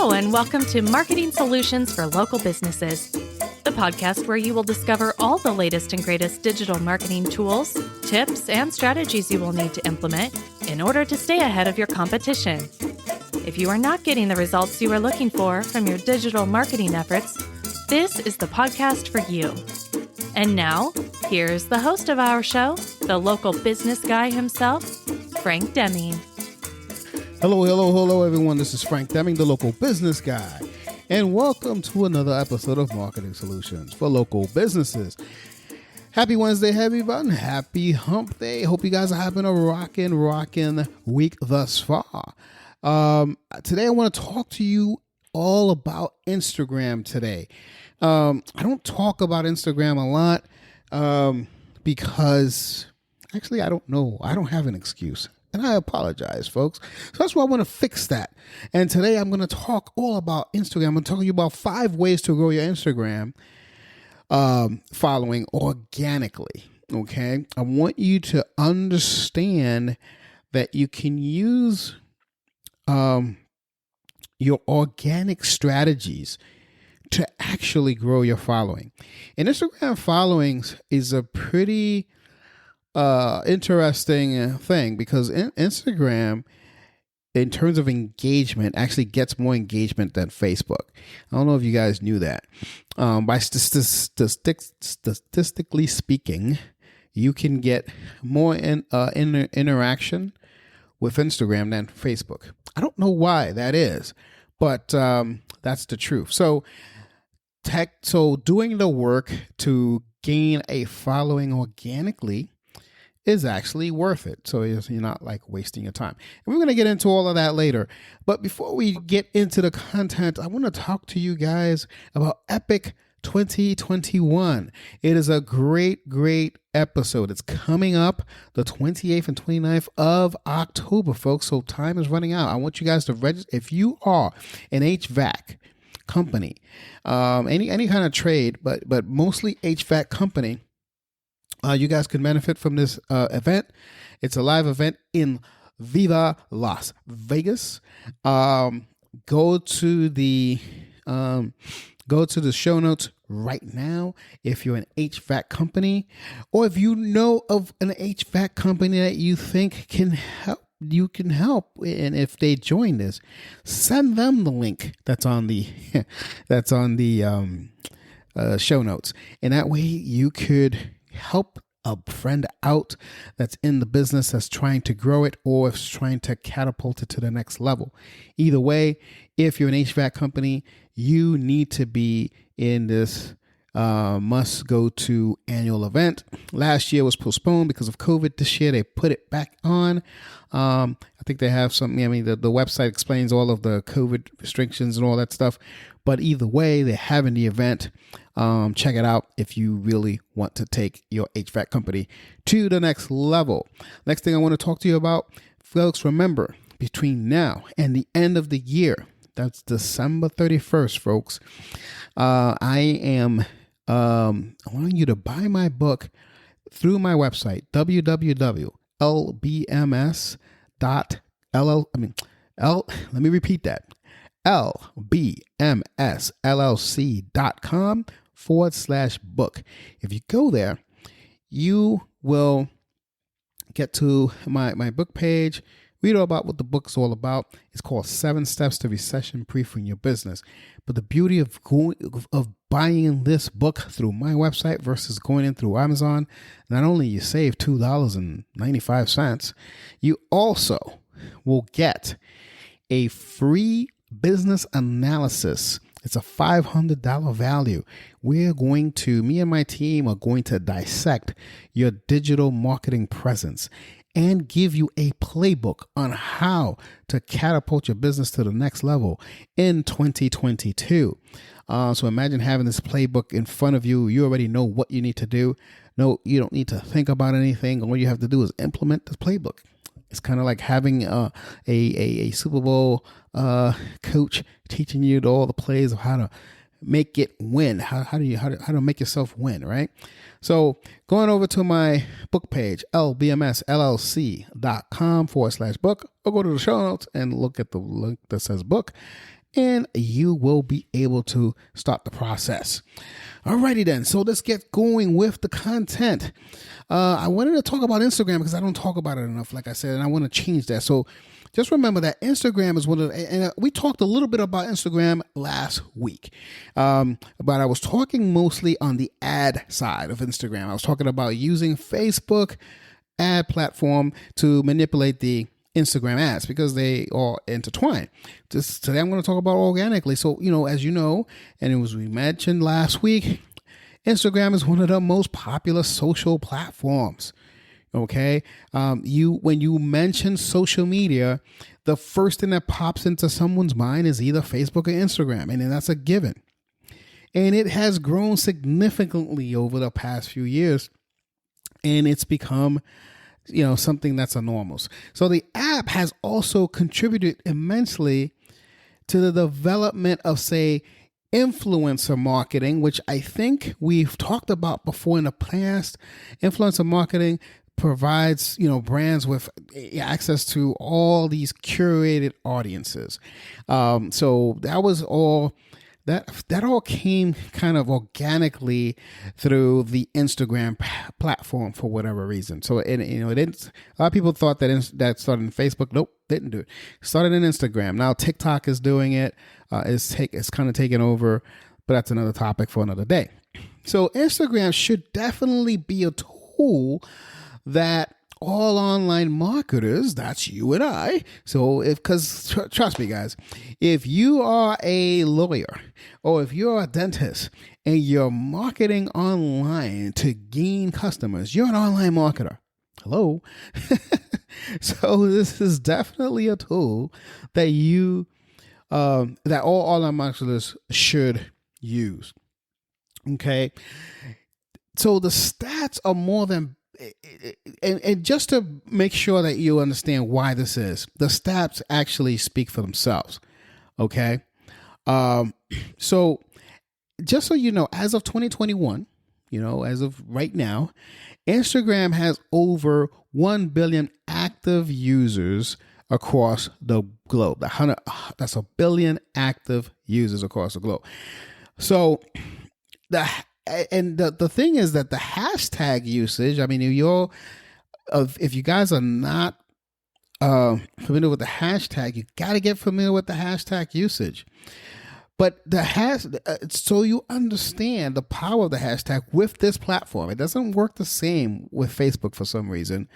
Hello, and welcome to Marketing Solutions for Local Businesses, the podcast where you will discover all the latest and greatest digital marketing tools, tips, and strategies you will need to implement in order to stay ahead of your competition. If you are not getting the results you are looking for from your digital marketing efforts, this is the podcast for you. And now, here's the host of our show, the local business guy himself, Frank Deming. Hello, everyone. This is Frank Deming, the local business guy, and welcome to another episode of Marketing Solutions for Local Businesses. Happy Wednesday, everyone. Happy Hump Day. Hope you guys are having a rockin' week thus far. Today, I want to talk to you all about Instagram today. I don't talk about Instagram a lot because actually, I don't know. I don't have an excuse. And I apologize, folks. So that's why I want to fix that. And today I'm going to talk all about Instagram. I'm going to talk to you about 5 ways to grow your Instagram following organically. Okay. I want you to understand that you can use your organic strategies to actually grow your following. And Instagram followings is a pretty interesting thing because Instagram, in terms of engagement, actually gets more engagement than Facebook. I don't know if you guys knew that. By statistically speaking, you can get more interaction with Instagram than Facebook. I don't know why that is, but that's the truth. So doing the work to gain a following organically is actually worth it. So you're not like wasting your time. And we're going to get into all of that later. But before we get into the content, I want to talk to you guys about Epic 2021. It is a great episode. It's coming up the 28th and 29th of October, folks. So time is running out. I want you guys to register. If you are an HVAC company, any kind of trade, but mostly HVAC company, you guys can benefit from this event. It's a live event in Viva Las Vegas. Go to the show notes right now if you're an HVAC company, or if you know of an HVAC company that you think can help. You can help, and if they join this, send them the link that's on the show notes, and that way you could help a friend out that's in the business, that's trying to grow it, or is trying to catapult it to the next level. Either way, if you're an HVAC company, you need to be in this must go to annual event. Last year was postponed because of COVID. This year they put it back on. I think they have something. I mean, the website explains all of the COVID restrictions and all that stuff. But either way, they're having the event. Check it out if you really want to take your HVAC company to the next level. Next thing I want to talk to you about, folks, remember, between now and the end of the year, that's December 31st, folks, I am allowing you to buy my book through my website, let me repeat that. lbmsllc.com/book. If you go there, you will get to my book page, read all about what the book's all about. It's called 7 Steps to Recession-Proofing Your Business. But the beauty of buying this book through my website versus going in through Amazon, not only you save $2.95, you also will get a free business analysis. It's a $500 value. Me and my team are going to dissect your digital marketing presence and give you a playbook on how to catapult your business to the next level in 2022. So imagine having this playbook in front of you. You already know what you need to do. No, you don't need to think about anything. All you have to do is implement this playbook. It's kind of like having a Super Bowl coach teaching you all the plays of how to make it win. How to make yourself win, right? So going over to my book page, lbmsllc.com/book, or go to the show notes and look at the link that says book. and you will be able to start the process. Alrighty then, so let's get going with the content. I wanted to talk about Instagram because I don't talk about it enough, like I said, and I want to change that. So just remember that Instagram is one of the, and we talked a little bit about Instagram last week, but I was talking mostly on the ad side of Instagram. I was talking about using Facebook ad platform to manipulate the Instagram ads because they are intertwined. Today I'm going to talk about Organically. So, as you know, and it was we mentioned last week, Instagram is one of the most popular social platforms. Okay. When you mention social media, the first thing that pops into someone's mind is either Facebook or Instagram. And then that's a given. And it has grown significantly over the past few years. And it's become something that's enormous. So the app has also contributed immensely to the development of, say, influencer marketing, which I think we've talked about before in the past. Influencer marketing provides, brands with access to all these curated audiences. So that was all. That all came kind of organically through the Instagram platform for whatever reason. So it didn't. A lot of people thought that started in Facebook. Nope, didn't do it. Started in Instagram. Now TikTok is doing it. It's kind of taken over, but that's another topic for another day. So Instagram should definitely be a tool that all online marketers, that's you and I. So because trust me, guys, if you are a lawyer or if you're a dentist and you're marketing online to gain customers, you're an online marketer. Hello. So this is definitely a tool that that all online marketers should use. Okay. So the stats are more than, and just to make sure that you understand why this is, the stats actually speak for themselves. Okay. So just so you know, as of 2021, as of right now, Instagram has over 1 billion active users across the globe. That's a billion active users across the globe. So the thing is that the hashtag usage, I mean, if you guys are not familiar with the hashtag, you got to get familiar with the hashtag usage. But so you understand the power of the hashtag with this platform. It doesn't work the same with Facebook for some reason.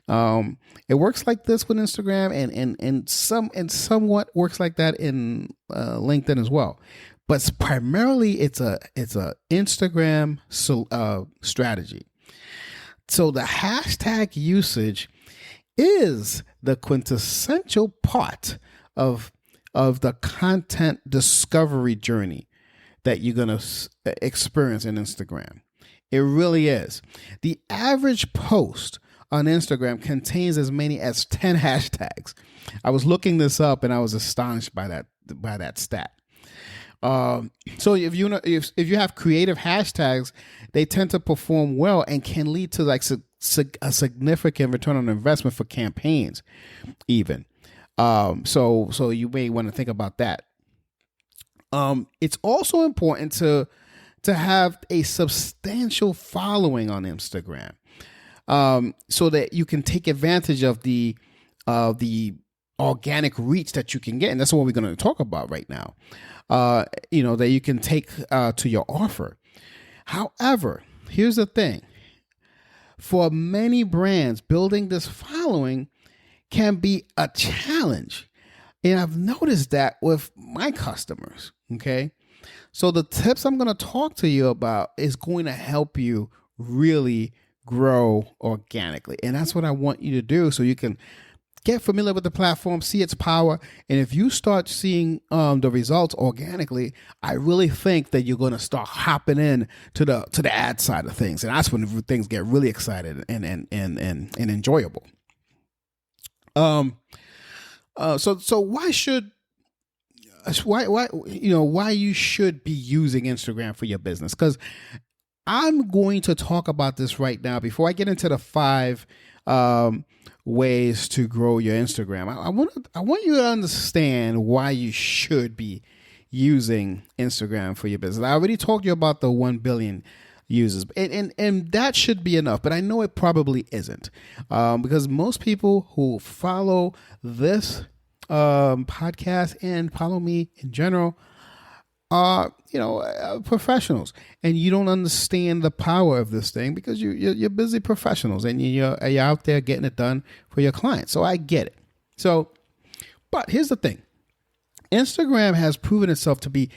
It works like this with Instagram, and somewhat works like that in LinkedIn as well. But primarily, it's a Instagram strategy. So the hashtag usage is the quintessential part of the content discovery journey that you're going to experience in Instagram. It really is. The average post on Instagram contains as many as 10 hashtags. I was looking this up and I was astonished by that stat. So if you have creative hashtags, they tend to perform well and can lead to like a significant return on investment for campaigns, even. So you may want to think about that. It's also important to have a substantial following on Instagram, so that you can take advantage of the organic reach that you can get, and that's what we're going to talk about right now. That you can take to your offer. However, here's the thing: for many brands, building this following can be a challenge. And I've noticed that with my customers. Okay. So the tips I'm going to talk to you about is going to help you really grow organically. And that's what I want you to do, so you can get familiar with the platform, see its power. And if you start seeing the results organically, I really think that you're going to start hopping in to the ad side of things. And that's when things get really excited and enjoyable. So why you should be using Instagram for your business? Because I'm going to talk about this right now before I get into the 5 ways to grow your Instagram. I want you to understand why you should be using Instagram for your business. I already talked to you about the 1 billion users, and that should be enough, but I know it probably isn't, because most people who follow this podcast and follow me in general are professionals, and you don't understand the power of this thing because you're busy professionals and you're out there getting it done for your clients. So I get it. But here's the thing: Instagram has proven itself to be,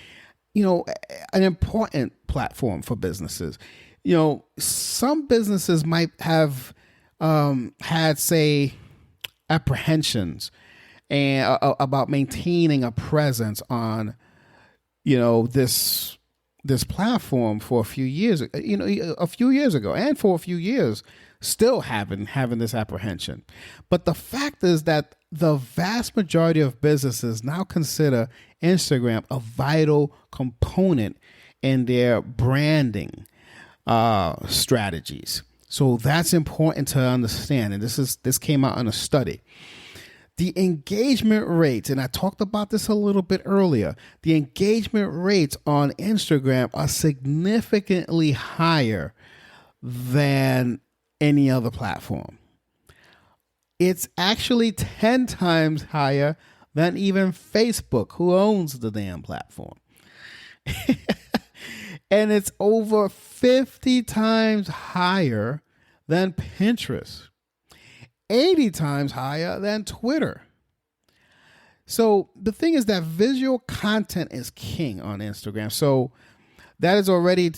an important platform for businesses. Some businesses might have had, say, apprehensions and about maintaining a presence on this platform for a few years, a few years ago, and for a few years still having this apprehension. But the fact is that the vast majority of businesses now consider Instagram a vital component in their branding strategies. So that's important to understand. And this came out in a study. The engagement rates, and I talked about this a little bit earlier, the engagement rates on Instagram are significantly higher than any other platform. It's actually 10 times higher than even Facebook, who owns the damn platform. And it's over 50 times higher than Pinterest. 80 times higher than Twitter. So the thing is that visual content is king on Instagram. So that is already,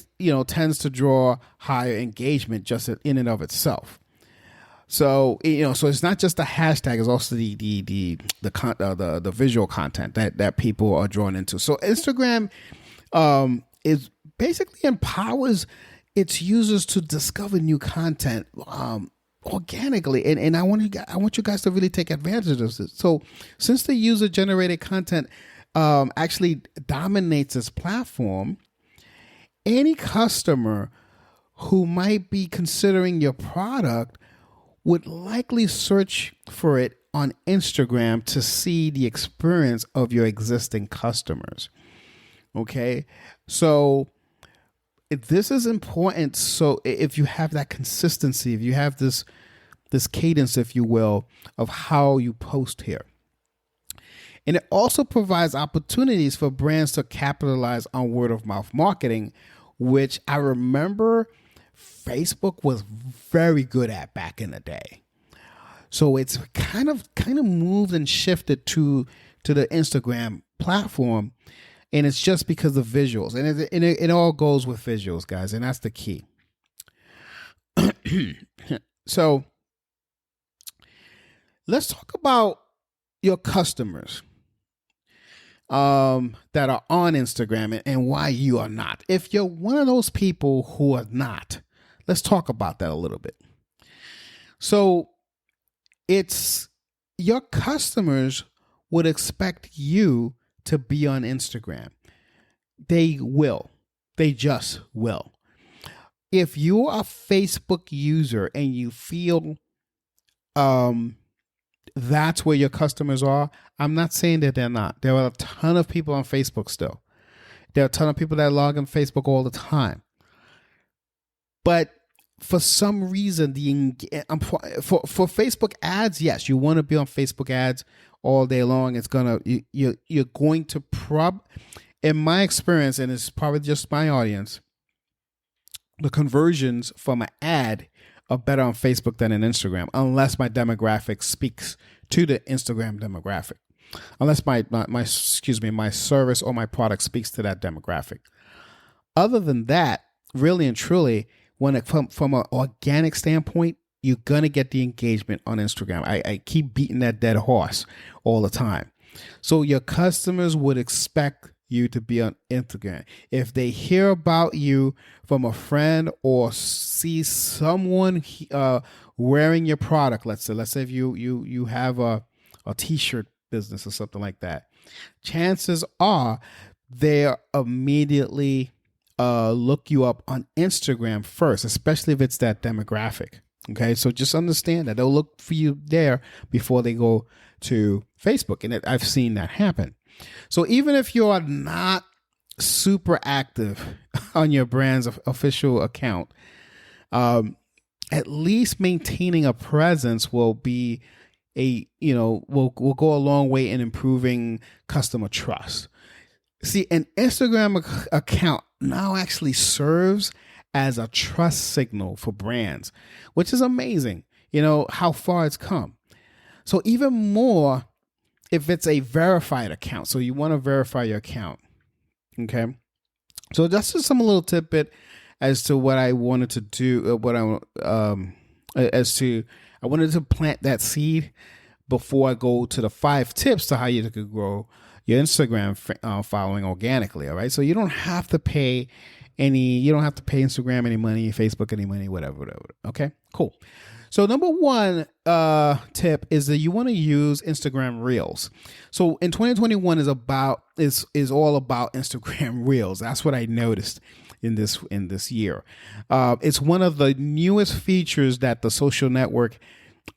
tends to draw higher engagement just in and of itself. So, so it's not just the hashtag, it's also the visual content that people are drawn into. So Instagram is basically empowers its users to discover new content organically, and I want you guys to really take advantage of this. So since the user generated content actually dominates this platform, any customer who might be considering your product would likely search for it on Instagram to see the experience of your existing customers. Okay, so this is important. So if you have that consistency, if you have this cadence, if you will, of how you post here. And it also provides opportunities for brands to capitalize on word of mouth marketing, which I remember Facebook was very good at back in the day. So it's kind of moved and shifted to the Instagram platform. And it's just because of visuals. And it all goes with visuals, guys. And that's the key. So let's talk about your customers that are on Instagram and why you are not. If you're one of those people who are not, let's talk about that a little bit. So it's your customers would expect you to be on Instagram. They will. They just will. If you're a Facebook user and you feel that's where your customers are, I'm not saying that they're not. There are a ton of people on Facebook still. There are a ton of people that log on Facebook all the time. But for some reason, for Facebook ads, yes, you want to be on Facebook ads all day long. It's you're going to in my experience, and it's probably just my audience, the conversions from an ad are better on Facebook than in Instagram, unless my demographic speaks to the Instagram demographic. Unless my service or my product speaks to that demographic. Other than that, really and truly, from an organic standpoint, you're gonna get the engagement on Instagram. I keep beating that dead horse all the time. So your customers would expect you to be on Instagram. If they hear about you from a friend or see someone wearing your product, let's say if you have a t-shirt business or something like that, chances are they immediately look you up on Instagram first, especially if it's that demographic. Okay, so just understand that they'll look for you there before they go to Facebook. And I've seen that happen. So even if you're not super active on your brand's official account, at least maintaining a presence will be will go a long way in improving customer trust. See, an Instagram account now actually serves as a trust signal for brands, which is amazing, how far it's come. So even more if it's a verified account. So you want to verify your account. Okay. So that's just some little tidbit as to what I wanted to do, I wanted to plant that seed before I go to the 5 tips to how you could grow your Instagram following organically. All right. So you don't have to pay Instagram any money, Facebook any money, whatever. Okay, cool. So number 1 tip is that you want to use Instagram Reels. So in 2021 is all about Instagram Reels. That's what I noticed in this year. It's one of the newest features that the social network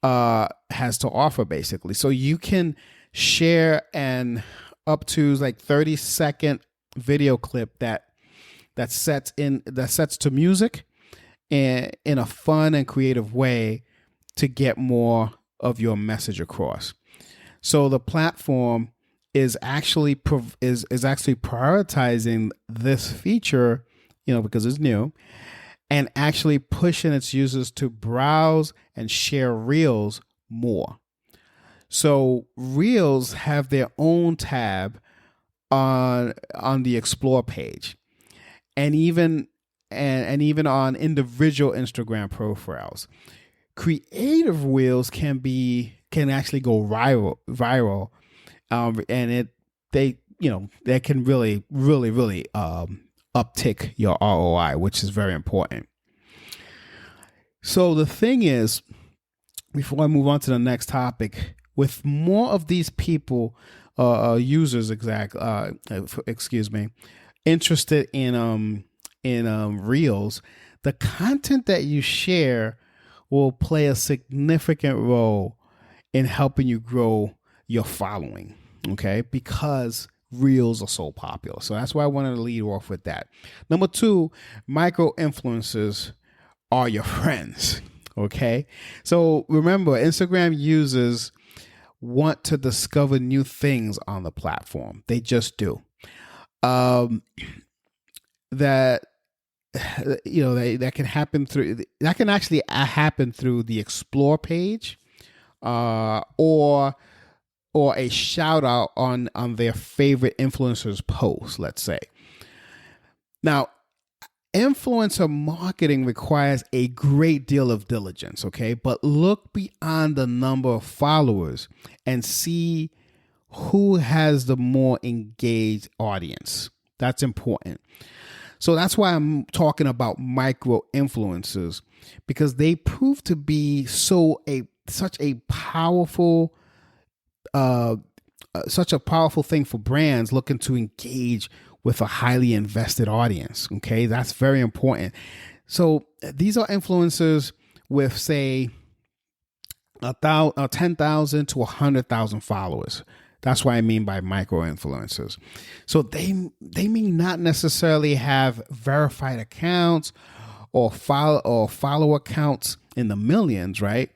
has to offer, basically. So you can share an up to 30-second video clip that sets to music and in a fun and creative way to get more of your message across. So the platform is actually prioritizing this feature, because it's new, and actually pushing its users to browse and share Reels more. So Reels have their own tab on the Explore page, and even on individual Instagram profiles. Creative Reels can actually go viral, and they can really uptick your ROI, which is very important. So the thing is, before I move on to the next topic, with more of these people, users, interested in Reels, the content that you share will play a significant role in helping you grow your following, okay? Because Reels are so popular. So that's why I wanted to lead off with that. Number 2, micro influencers are your friends, okay? So remember, Instagram users want to discover new things on the platform. They just do. That can actually happen through the Explore page, or a shout out on their favorite influencers post, let's say. Now, influencer marketing requires a great deal of diligence, okay? But look beyond the number of followers and see who has the more engaged audience. That's important. So that's why I'm talking about micro influencers, because they prove to be such a powerful thing for brands looking to engage with a highly invested audience. Okay, that's very important. So these are influencers with, say, 10,000 to 100,000 followers. That's what I mean by micro influencers. So they may not necessarily have verified accounts or follow accounts in the millions, right?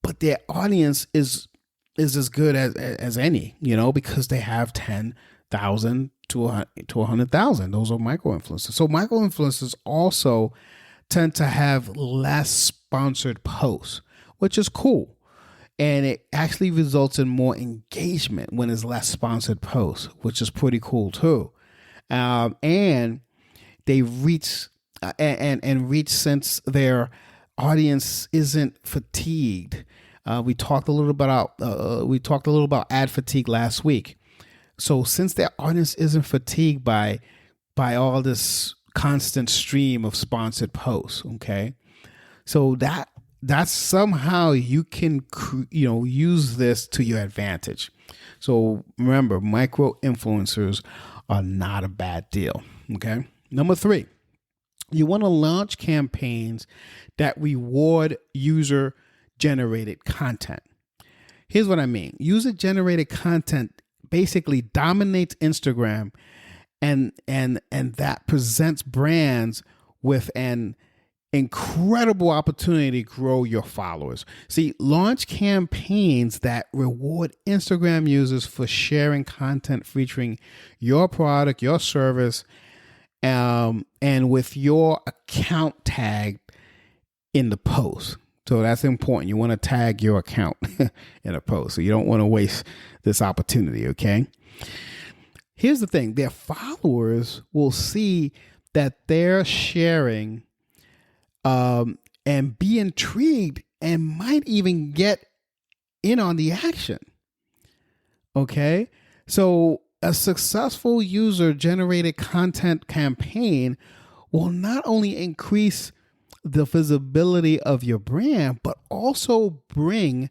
But their audience is as good as any, because they have 10,000 to 100,000. Those are micro influencers. So micro influencers also tend to have less sponsored posts, which is cool. And it actually results in more engagement when it's less sponsored posts, which is pretty cool too. And they reach since their audience isn't fatigued. We talked a little about ad fatigue last week. So since their audience isn't fatigued by all this constant stream of sponsored posts, okay, so that's somehow you can use this to your advantage. So remember, micro influencers are not a bad deal. Okay. Number 3, You want to launch campaigns that reward user-generated content. Here's what I mean. User-generated content basically dominates Instagram, and that presents brands with an incredible opportunity to grow your followers. See, launch campaigns that reward Instagram users for sharing content featuring your product, your service, and with your account tag in the post. So that's important. You want to tag your account in a post. So you don't want to waste this opportunity, okay? Here's the thing. Their followers will see that they're sharing and be intrigued and might even get in on the action. Okay? So a successful user-generated content campaign will not only increase the visibility of your brand, but also bring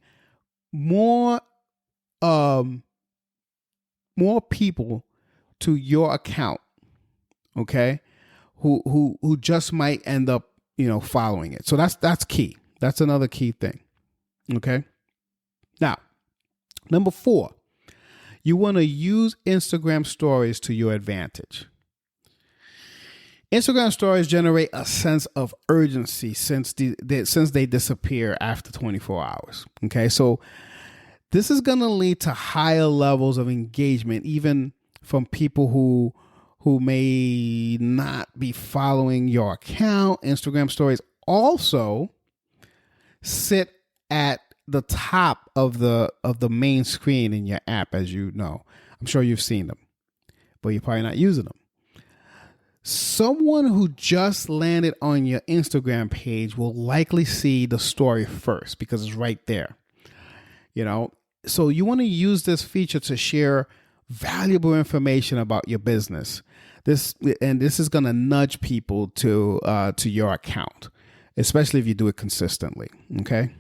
more people to your account, okay, who just might end up, following it. So that's key. That's another key thing. Okay. Now, number 4, you want to use Instagram stories to your advantage. Instagram stories generate a sense of urgency since they disappear after 24 hours. Okay. So this is going to lead to higher levels of engagement, even from people who may not be following your account. Instagram stories also sit at the top of the main screen in your app, as you know. I'm sure you've seen them, but you're probably not using them. Someone who just landed on your Instagram page will likely see the story first because it's right there. So you want to use this feature to share valuable information about your business. This is going to nudge people to your account, especially if you do it consistently. Okay.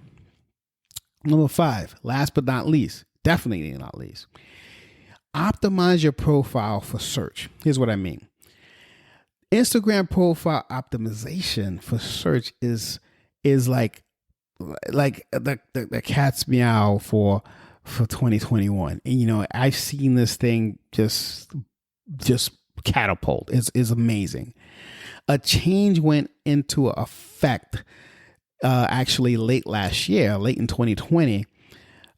Number 5, last but not least, definitely not least, optimize your profile for search. Here's what I mean. Instagram profile optimization for search is like the cat's meow for 2021. And I've seen this thing just catapult. It's amazing. A change went into effect actually late last year, late in 2020,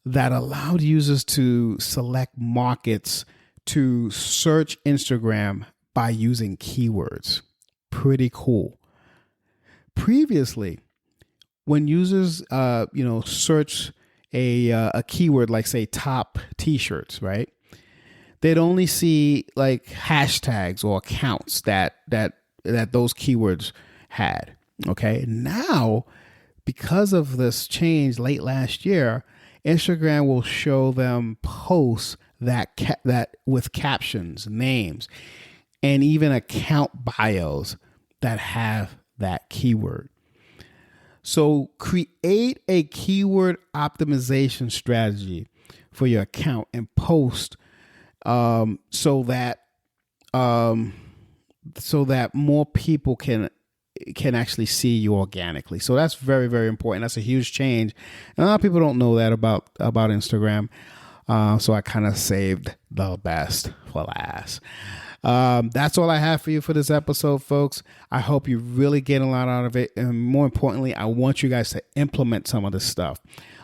that allowed users to select markets to search Instagram by using keywords. Pretty cool. Previously, when users search a keyword like, say, top t-shirts, right, they'd only see like hashtags or accounts that those keywords had. Okay. Now, because of this change late last year, Instagram will show them posts that with captions, names, and even account bios that have that keyword. So create a keyword optimization strategy for your account and post so that more people can actually see you organically. So that's very, very important. That's a huge change. And a lot of people don't know that about Instagram. So I kind of saved the best for last. That's all I have for you for this episode, folks. I hope you really get a lot out of it. And more importantly, I want you guys to implement some of this stuff.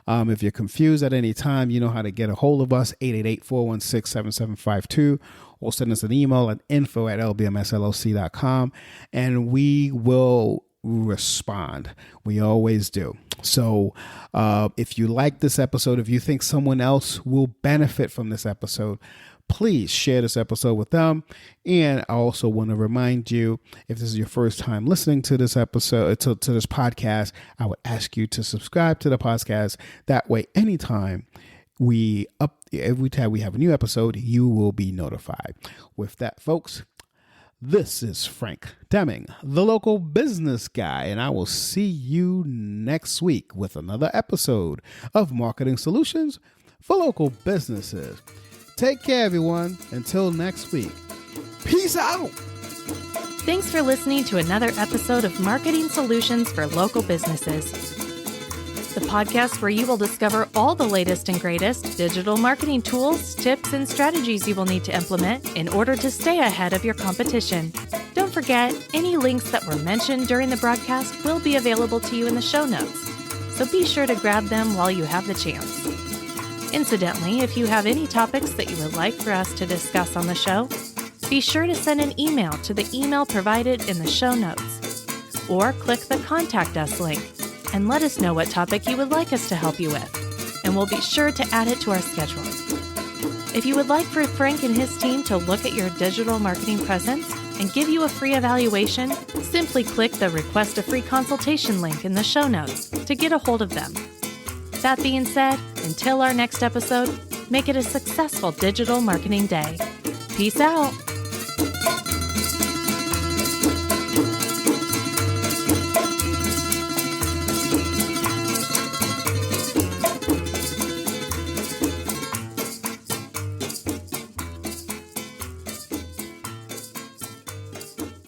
If you're confused at any time, you know how to get a hold of us, 888-416-7752, or send us an email at info@lbmsloc.com, and we will respond. We always do. So if you like this episode, if you think someone else will benefit from this episode, please share this episode with them. And I also want to remind you, if this is your first time listening to this episode, to this podcast, I would ask you to subscribe to the podcast. That way, anytime every time we have a new episode, you will be notified. With that, folks, this is Frank Deming, the local business guy, and I will see you next week with another episode of Marketing Solutions for Local Businesses. Take care, everyone. Until next week. Peace out. Thanks for listening to another episode of Marketing Solutions for Local Businesses, the podcast where you will discover all the latest and greatest digital marketing tools, tips, and strategies you will need to implement in order to stay ahead of your competition. Don't forget, any links that were mentioned during the broadcast will be available to you in the show notes, so be sure to grab them while you have the chance. Incidentally, if you have any topics that you would like for us to discuss on the show, be sure to send an email to the email provided in the show notes, or click the Contact Us link and let us know what topic you would like us to help you with, and we'll be sure to add it to our schedule. If you would like for Frank and his team to look at your digital marketing presence and give you a free evaluation, simply click the Request a Free Consultation link in the show notes to get a hold of them. That being said, until our next episode, make it a successful digital marketing day. Peace out.